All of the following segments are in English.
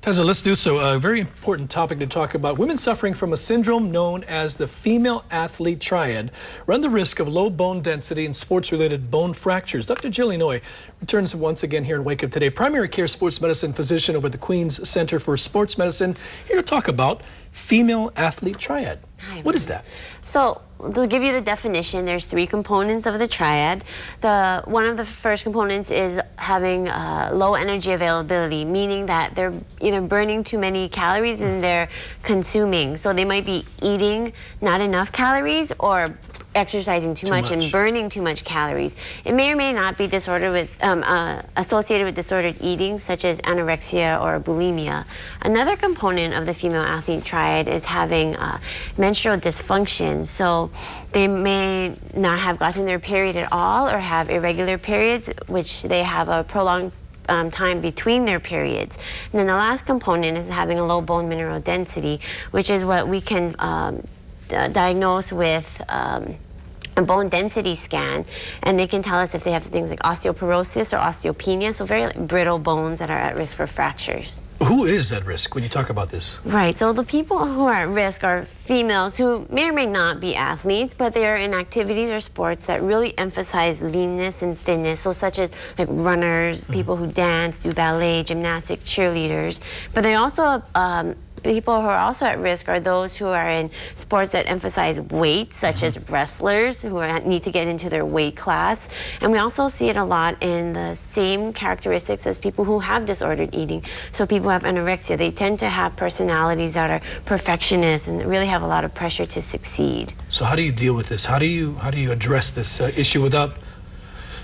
Tessa, let's do so. A very important topic to talk about. Women suffering from a syndrome known as the female athlete triad run the risk of low bone density and sports-related bone fractures. Dr. Jill Inouye returns once again here in Wake Up Today. Primary care sports medicine physician over at the Queen's Center for Sports Medicine, here to talk about female athlete triad. Hi, what is that? So, to give you the definition, there's three components of the triad. One of the first components is having low energy availability, meaning that they're either burning too many calories and they're consuming. So they might be eating not enough calories or exercising too much and burning too much calories. It may or may not be disordered with, associated with disordered eating, such as anorexia or bulimia. Another component of the female athlete triad is having menstrual dysfunction. So they may not have gotten their period at all or have irregular periods, which they have a prolonged time between their periods. And then the last component is having a low bone mineral density, which is what we can diagnose with a bone density scan, and they can tell us if they have things like osteoporosis or osteopenia, so very brittle bones that are at risk for fractures. Who is at risk when you talk about this? Right, so the people who are at risk are females who may or may not be athletes, but they are in activities or sports that really emphasize leanness and thinness, so such as like runners, people who dance, do ballet, gymnastics, cheerleaders. But they also people who are also at risk are those who are in sports that emphasize weight, such as wrestlers who need to get into their weight class. And we also see it a lot in the same characteristics as people who have disordered eating. So people who have anorexia, they tend to have personalities that are perfectionists and really have a lot of pressure to succeed. So how do you deal with this? How do you address this issue without,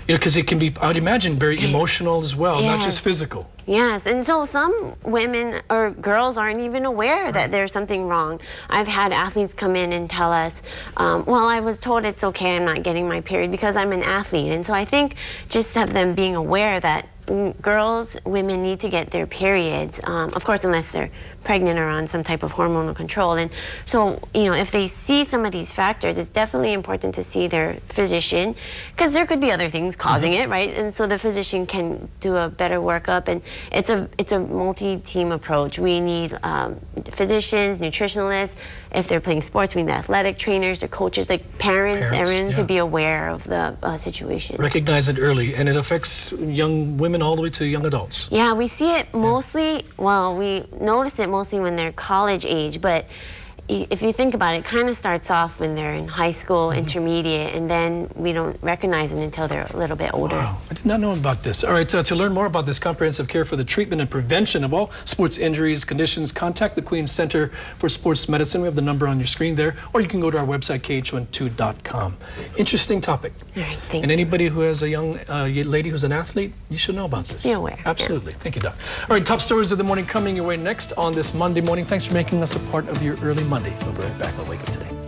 you know, because it can be, I would imagine, very emotional as well, not just physical. Yes, and so some women or girls aren't even aware that there's something wrong. I've had athletes come in and tell us, well, I was told it's okay, I'm not getting my period because I'm an athlete. And so I think just have them being aware that women need to get their periods, of course, unless they're pregnant or on some type of hormonal control. And so, you know, if they see some of these factors, it's definitely important to see their physician, because there could be other things causing it, right? And so the physician can do a better workup, and it's a multi-team approach. We need physicians, nutritionalists. If they're playing sports, we need athletic trainers or coaches, like parents everyone to be aware of the situation. Recognize it early, and it affects young women all the way to young adults. Yeah, we see it mostly, well, we notice it mostly when they're college age, but if you think about it, it kind of starts off when they're in high school, intermediate, and then we don't recognize it until they're a little bit older. Wow, I did not know about this. All right, to learn more about this comprehensive care for the treatment and prevention of all sports injuries, conditions, contact the Queen's Center for Sports Medicine. We have the number on your screen there, or you can go to our website, kh12.com. Interesting topic. All right, thank you. And anybody who has a young lady who's an athlete, you should know about this. Be aware. Absolutely. Thank you, Doc. All right, top stories of the morning coming your way next on this Monday morning. Thanks for making us a part of your early Monday. We'll be right back on Wake Up Today.